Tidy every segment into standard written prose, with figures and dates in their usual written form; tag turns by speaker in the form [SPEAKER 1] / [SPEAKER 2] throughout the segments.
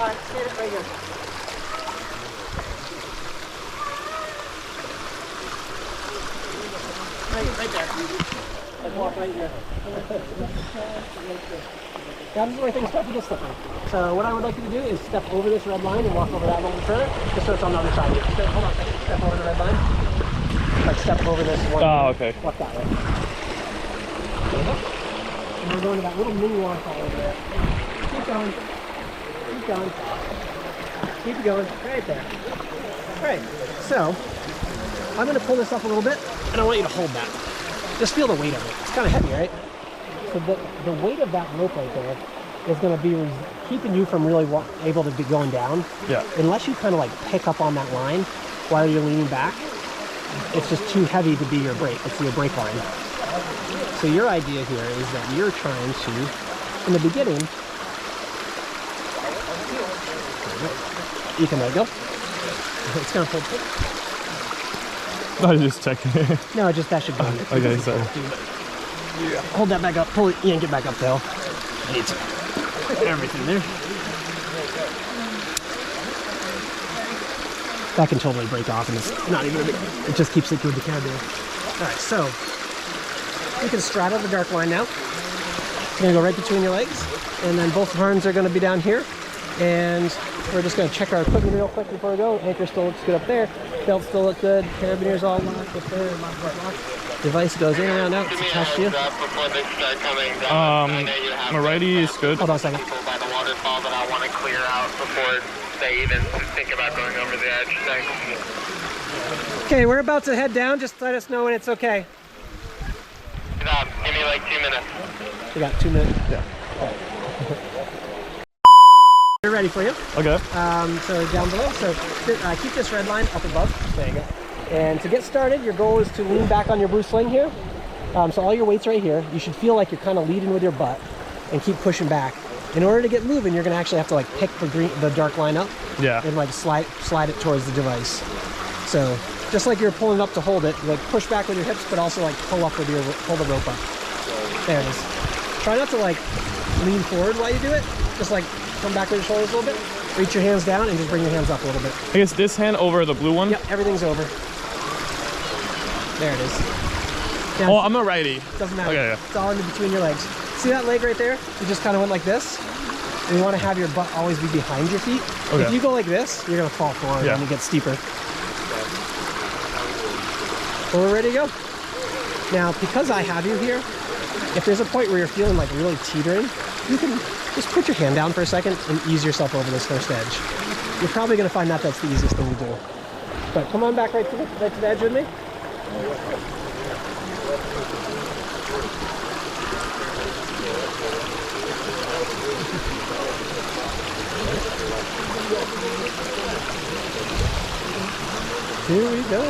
[SPEAKER 1] Alright, stand it right here. Right there. Like walk right here. Now this is where things start to get slippery. So what I would like you to do is step over this red line and walk over that a little bit further, just so it's on the other side. So, hold on a second. Step over the red line. Like step over this one.
[SPEAKER 2] Oh, okay.
[SPEAKER 1] Walk that way. And we're going to that little mini waterfall over there. Keep going. Keep going. Keep going. Right there. Alright. So I'm going to pull this up a little bit, and I want you to hold that. Just feel the weight of it. It's kind of heavy, right? So the weight of that rope right there is going to be keeping you from really able to be going down.
[SPEAKER 2] Yeah.
[SPEAKER 1] Unless you kind of like pick up on that line while you're leaning back, it's just too heavy to be your brake. It's your brake line. So your idea here is that you're trying to, in the beginning, you can let it go. It's going to hold.
[SPEAKER 2] I was just checking.
[SPEAKER 1] No, just that should go.
[SPEAKER 2] Okay, sorry.
[SPEAKER 1] Yeah. Hold that back up. Pull it. Yank it back up, Phil. It's everything there. That can totally break off, and it's not even a big. It just keeps it good to carry. All right, so you can straddle the dark line now. You're gonna go right between your legs, and then both arms are gonna be down here. And we're just gonna check our equipment real quick before we go. Anchor still looks good up there. Belt still look good. Carabiners all locked up there. Device goes in and out. It's attached to you.
[SPEAKER 2] My righty is good.
[SPEAKER 1] Hold on a second.
[SPEAKER 3] By the waterfall that I want to clear out before they even think about going over the edge. Thanks.
[SPEAKER 1] Okay, we're about to head down. Just let us know when it's okay.
[SPEAKER 3] Give me like 2 minutes.
[SPEAKER 1] We got 2 minutes.
[SPEAKER 2] Yeah.
[SPEAKER 1] We're ready for you.
[SPEAKER 2] Okay.
[SPEAKER 1] So down below. So keep this red line up above. There you go. And to get started, your goal is to lean back on your Bruce sling here. So all your weight's right here. You should feel like you're kind of leading with your butt and keep pushing back. In order to get moving, you're going to actually have to like pick the dark line up.
[SPEAKER 2] Yeah.
[SPEAKER 1] And like slide it towards the device. So just like you're pulling up to hold it, like push back with your hips, but also like pull the rope up. There it is. Try not to like lean forward while you do it. Just like come back with your shoulders a little bit. Reach your hands down and just bring your hands up a little bit.
[SPEAKER 2] I guess this hand over the blue one?
[SPEAKER 1] Yep, everything's over. There it is. Now,
[SPEAKER 2] oh, I'm a righty.
[SPEAKER 1] Doesn't matter.
[SPEAKER 2] Okay, yeah.
[SPEAKER 1] It's all in between your legs. See that leg right there? You just kind of went like this. And you want to have your butt always be behind your feet.
[SPEAKER 2] Okay.
[SPEAKER 1] If you go like this, you're going to fall forward and it gets steeper. Well, we're ready to go. Now, because I have you here, if there's a point where you're feeling like really teetering, you can just put your hand down for a second and ease yourself over this first edge. You're probably going to find that's the easiest thing to do. But come on back right to the edge with me. Here we go.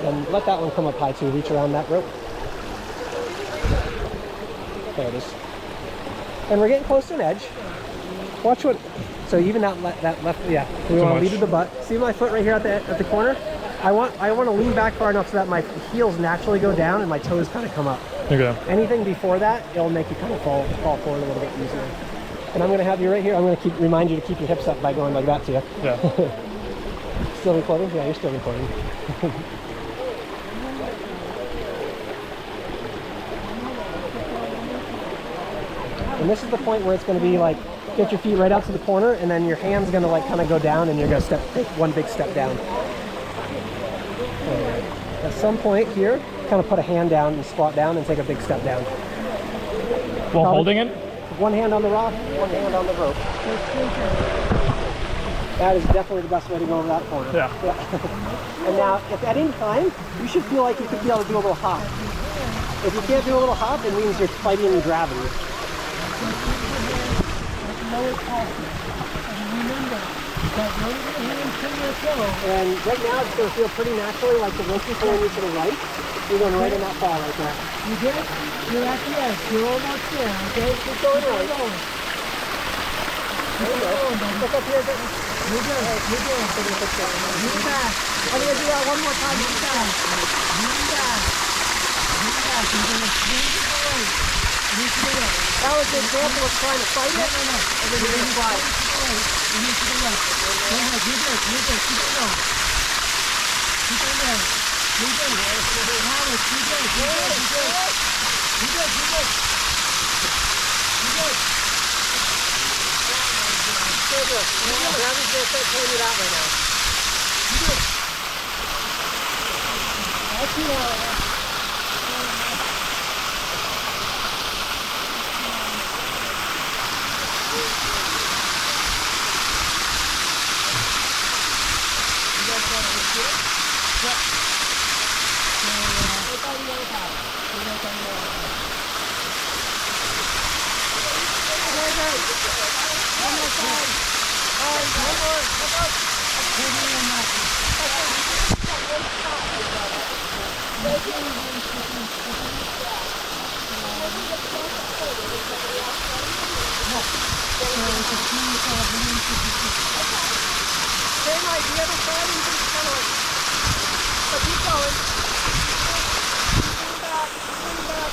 [SPEAKER 1] And let that one come up high too. Reach around that rope. There it is. And we're getting close to an edge. Watch what. So even that left, yeah. We want to lead with the butt. See my foot right here at the corner? I want to lean back far enough so that my heels naturally go down and my toes kind of come up.
[SPEAKER 2] Okay.
[SPEAKER 1] Anything before that, it'll make you kind of fall forward a little bit easier. And I'm going to have you right here. I'm going to remind you to keep your hips up by going like that to you.
[SPEAKER 2] Yeah.
[SPEAKER 1] Still recording? Yeah, you're still recording. And this is the point where it's going to be like, get your feet right out to the corner, and then your hand's going to like kind of go down, and you're going to take one big step down. And at some point here, kind of put a hand down and squat down and take a big step down.
[SPEAKER 2] While holding it?
[SPEAKER 1] One hand on the rock, one hand on the rope. That is definitely the best way to go over that corner.
[SPEAKER 2] Yeah.
[SPEAKER 1] And now, if at any time, you should feel like you could be able to do a little hop. If you can't do a little hop, it means you're fighting gravity. And right now, it's going to feel pretty naturally like the rope is pulling you to the right. You're going right in that fall right there.
[SPEAKER 4] You get it? You're at the edge. You're almost there, okay?
[SPEAKER 1] Keep going right. There you go. Look up here.
[SPEAKER 4] You're good. You're good. Lean back.
[SPEAKER 1] I'm going to do that one more time.
[SPEAKER 4] Lean back. Lean back. Lean back. You're going to swing to the right.
[SPEAKER 1] That was the example of trying to fight it, and then you're going to fly. Gravity's going to start pulling you that way now. Same idea this time, you can kind of like, but keep going. Lean back.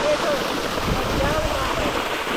[SPEAKER 1] Okay, so down and that way.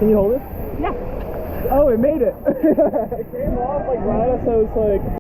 [SPEAKER 2] Can you hold it?
[SPEAKER 1] Yeah.
[SPEAKER 2] Oh, it made it. It came off like right as I was like